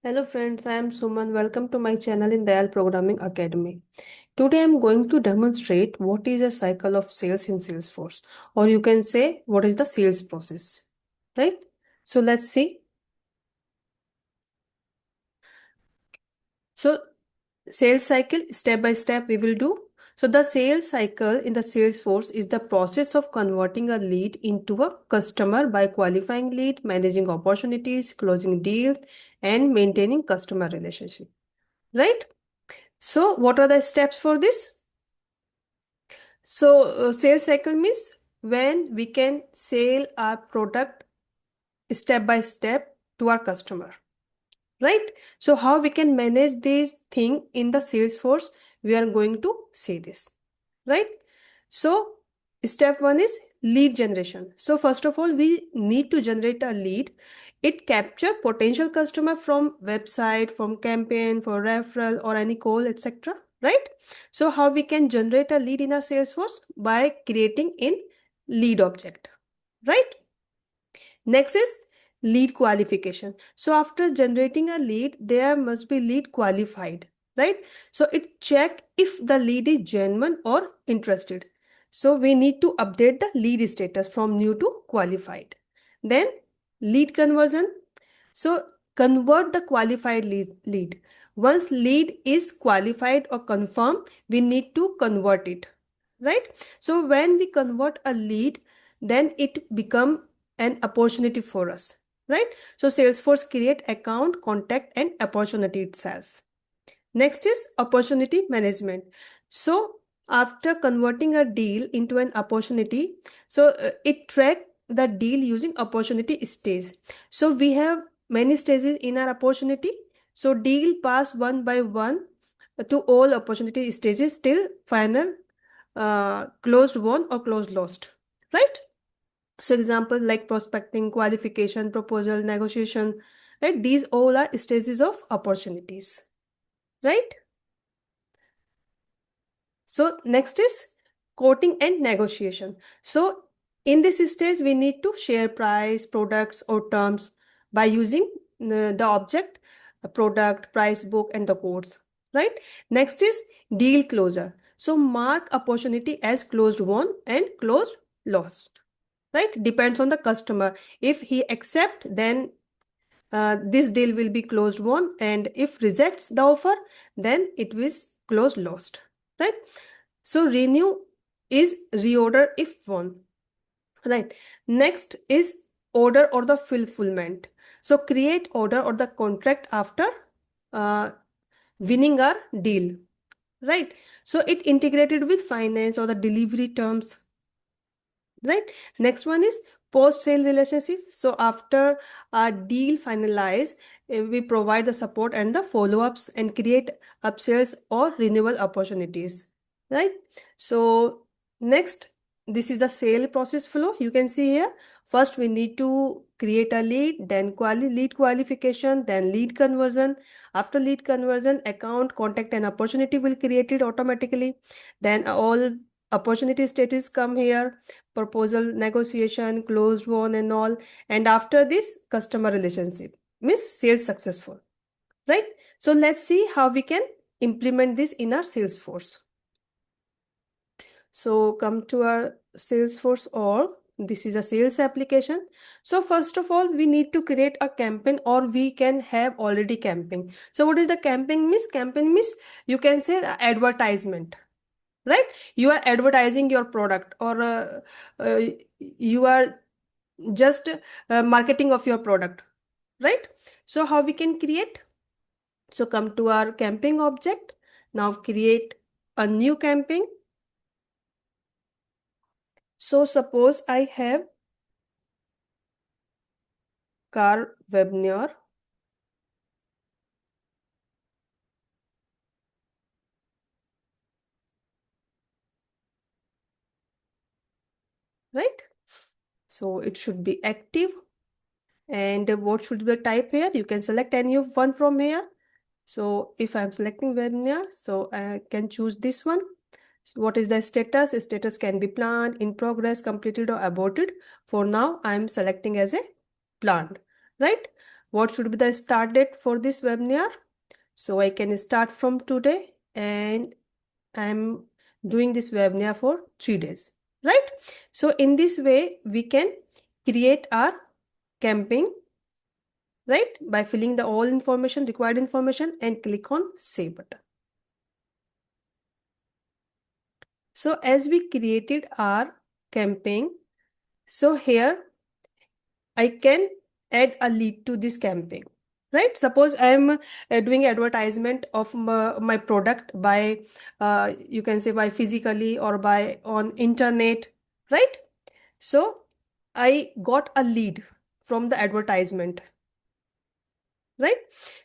Hello friends, I am Suman. Welcome to my channel in Dayal Programming Academy. Today I am going to demonstrate what is a cycle of sales in Salesforce, or you can say what is the sales process, right? So let's see. So sales cycle step by step we will do. So the sales cycle in the Salesforce is the process of converting a lead into a customer by qualifying lead, managing opportunities, closing deals, and maintaining customer relationship, right? So, what are the steps for this? So, sales cycle means when we can sell our product step by step to our customer, right? So, how we can manage this thing in the Salesforce, we are going to see this, right? So, step one is lead generation. So, first of all, we need to generate a lead. It capture potential customer from website, from campaign, for referral or any call, etc. Right? So, how we can generate a lead in our Salesforce by creating in lead object, right? Next is lead qualification. So after generating a lead, there must be lead qualified, right? So it check if the lead is genuine or interested. So we need to update the lead status from new to qualified. Then lead conversion. So convert the qualified lead. Once lead is qualified or confirmed, we need to convert it, right? So when we convert a lead, then it become an opportunity for us, right? So Salesforce create account, contact, and opportunity itself. Next is opportunity management. So after converting a deal into an opportunity, so it track the deal using opportunity stage. So we have many stages in our opportunity. So deal pass one by one to all opportunity stages till final closed won or closed lost, right? So example like prospecting, qualification, proposal, negotiation, right? These all are stages of opportunities, right? So next is quoting and negotiation. So in this stage, we need to share price, products or terms by using the object, product, price book and the quotes, right? Next is deal closure. So mark opportunity as closed won and closed lost, right? Depends on the customer. If he accept, then this deal will be closed won, and if rejects the offer, then it is closed lost, right? So renew is reorder if won, right? Next is order or the fulfillment. So create order or the contract after uh, winning our deal, right? So it integrated with finance or the delivery terms, right? Next one is post sale relationship. So after a deal finalize, we provide the support and the follow ups and create upsells or renewal opportunities, right? So next, this is the sale process flow. You can see here, first we need to create a lead, then lead qualification, then lead conversion. After lead conversion, account, contact and opportunity will create it automatically. Then all opportunity status come here, proposal, negotiation, closed one and all. And after this, customer relationship means sales successful, right? So let's see how we can implement this in our Salesforce. So come to our Salesforce org. This is a sales application. So first of all, we need to create a campaign, or we can have already campaign. So what is the campaign means? Campaign means you can say advertisement, right? You are advertising your product, or uh, you are just marketing of your product, right? So how we can create? So come to our campaign object. Now create a new campaign. So suppose I have car webinar, right? So it should be active. And what should be the type here? You can select any of one from here. So if I'm selecting webinar, so I can choose this one. So what is the status? Status can be planned, in progress, completed or aborted. For now, I'm selecting as a planned, right? what should be the start date for this webinar? So I can start from today, and I'm doing this webinar for 3 days, right? So in this way, we can create our campaign, right? By filling the all information, required information, and click on save button. So as we created our campaign, so here I can add a lead to this campaign, right? Suppose I'm doing advertisement of my product by, you can say by physically or by on internet, right? So I got a lead from the advertisement, right?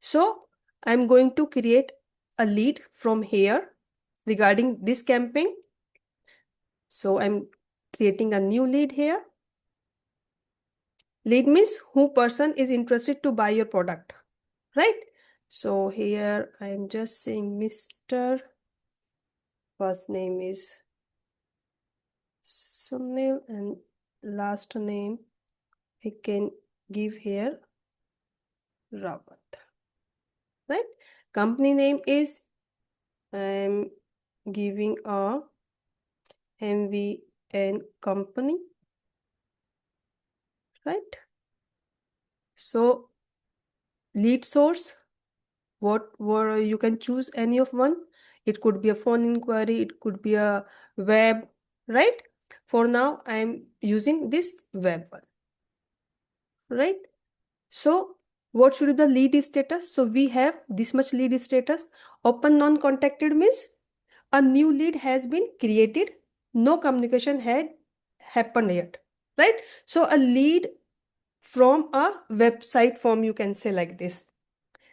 So I'm going to create a lead from here regarding this campaign. So I'm creating a new lead here. Lead means who person is interested to buy your product, right? So here I am just saying Mr. First name is Sunil and last name I can give here Rawat, right? Company name is I am giving a MVN company, right? So lead source, what were you can choose any of one. It could be a phone inquiry, it could be a web, right? For now I am using this web one, right? So what should be the lead status? So we have this much lead status. Open non-contacted means a new lead has been created, no communication had happened yet, right? So a lead from a website form, you can say like this.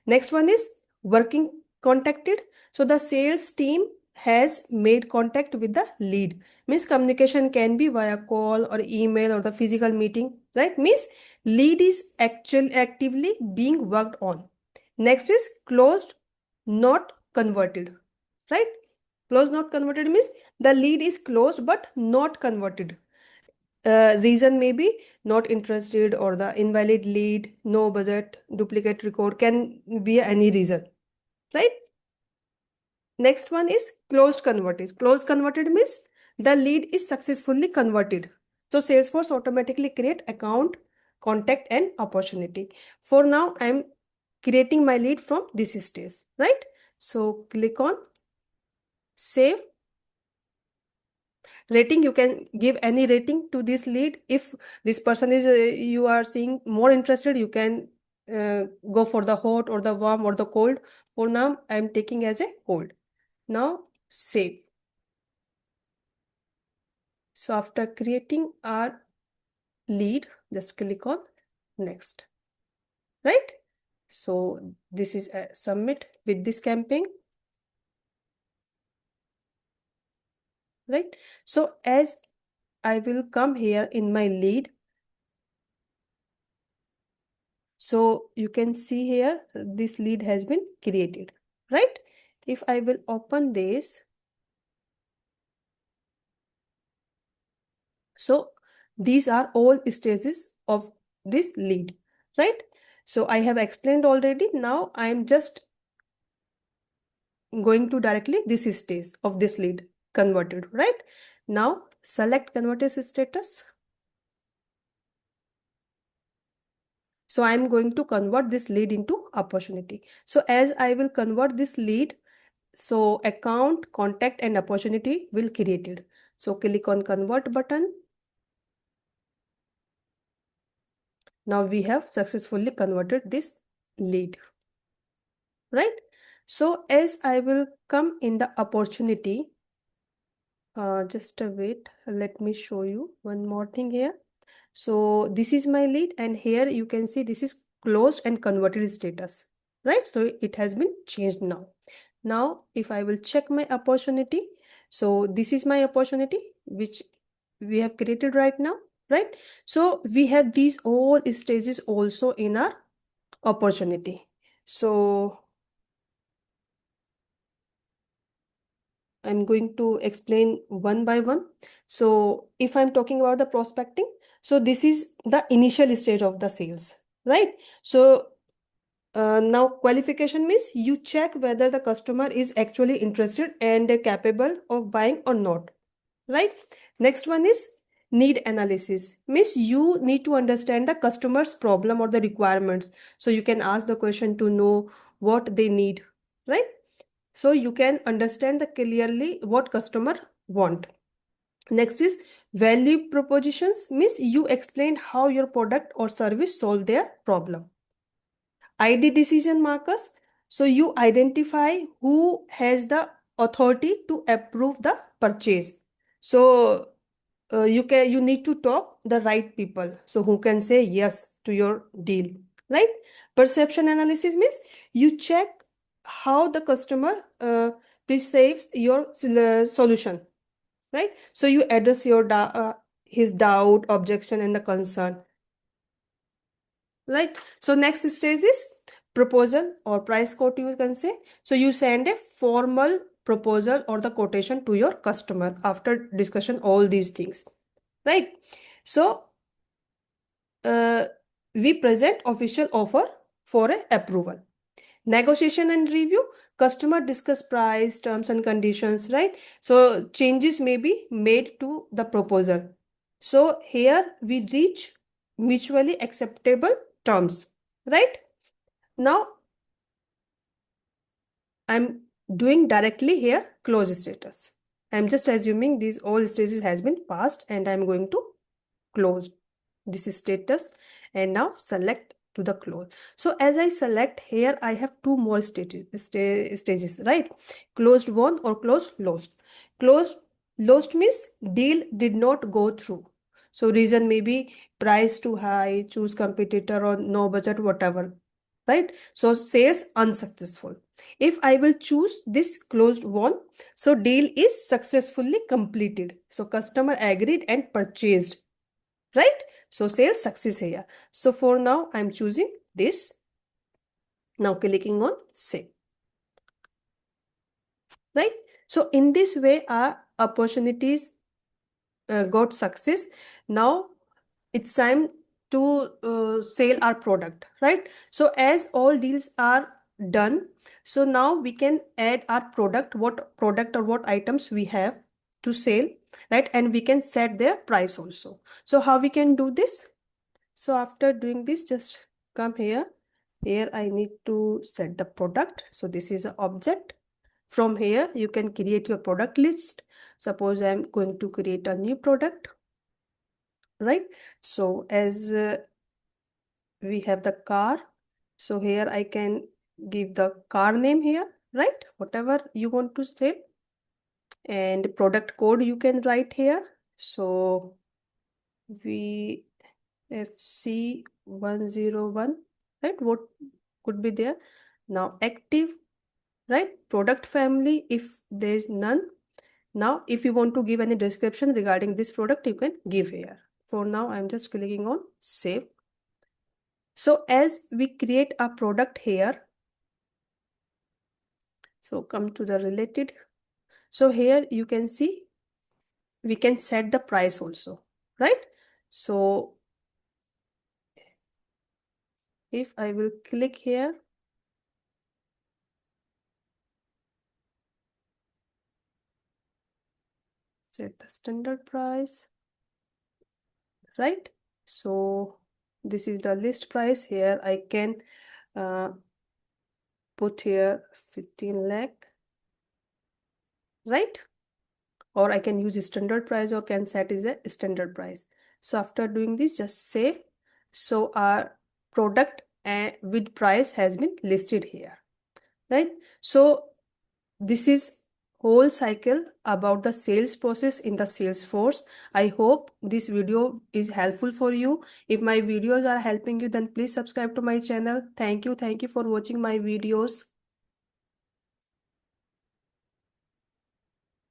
Next one is working contacted. So the sales team has made contact with the lead. Means communication can be via call or email or the physical meeting, right? Means lead is actually actively being worked on. Next is closed, not converted, right? Closed, not converted means the lead is closed but not converted. Reason may be not interested or the invalid lead, no budget, duplicate record, can be any reason, right? Next one is closed converted. Closed converted means the lead is successfully converted. So Salesforce automatically create account, contact and opportunity. For now, I'm creating my lead from this stage, right? So click on save. Rating, you can give any rating to this lead. If this person is you are seeing more interested, you can go for the hot or the warm or the cold. For now I am taking as a cold. Now save. So after creating our lead, just click on next, right? So this is a submit with this campaign, right? So as I will come here in my lead, so you can see here this lead has been created, right? If I will open this, so these are all stages of this lead, right? So I have explained already. Now I am just going to directly this stage of this lead converted, right? Now select converted status. So I am going to convert this lead into opportunity. So as I will convert this lead, so account, contact and opportunity will created. So click on convert button. Now we have successfully converted this lead, right? So as I will come in the opportunity, just wait, let me show you one more thing here. So this is my lead and here you can see this is closed and converted status, right? So it has been changed now. Now if I will check my opportunity, so this is my opportunity which we have created right now, right? So we have these all stages also in our opportunity. So I'm going to explain one by one. So if I'm talking about the prospecting, so this is the initial stage of the sales, right? So Now qualification means you check whether the customer is actually interested and capable of buying or not, right? Next one is need analysis, means you need to understand the customer's problem or the requirements, so you can ask the question to know what they need, right? So you can understand the clearly what customer want. Next is value propositions, means you explained how your product or service solve their problem. ID decision markers, so you identify who has the authority to approve the purchase. So you need to talk the right people, so who can say yes to your deal, right? Perception analysis means you check how the customer perceives your solution, right? So you address his doubt, objection, and the concern, right? So next stage is proposal or price quote, you can say. So you send a formal proposal or the quotation to your customer after discussion all these things, right? So uh, we present official offer for a approval. Negotiation and review, customer discuss price, terms and conditions, right? So changes may be made to the proposal. So here we reach mutually acceptable terms, right? Now I'm doing directly here close status. I'm just assuming these all stages has been passed and I'm going to close this status and now select to the close. So as I select here, I have two more stages, right? Closed won or closed lost. Closed lost means deal did not go through. So reason may be price too high, choose competitor or no budget, whatever, right? So sales unsuccessful. If I will choose this closed won, so deal is successfully completed. So customer agreed and purchased, right? So sales success here. So for now, I'm choosing this. Now clicking on save, right? So in this way, our opportunities got success. Now it's time to sell our product, right? So as all deals are done, so now we can add our product, what product or what items we have to sell, right? And we can set their price also. So how we can do this? So after doing this, just come here. Here I need to set the product. So this is an object. From here, you can create your product list. Suppose I'm going to create a new product, right? So as we have the car, so here I can give the car name here, right? Whatever you want to say. And product code you can write here. So VFC101, right? What could be there? Now active, right? Product family, if there is none. Now if you want to give any description regarding this product, you can give here. For now, I'm just clicking on save. So as we create a product here, so come to the related. So here you can see we can set the price also, right? So if I will click here, set the standard price, right? So this is the list price. Here I can put here 15 lakh, right? Or I can use standard price or can set is a standard price. So after doing this, just save. So our product with price has been listed here, right? So this is whole cycle about the sales process in the Salesforce. I hope this video is helpful for you. If my videos are helping you, then please subscribe to my channel. Thank you for watching my videos.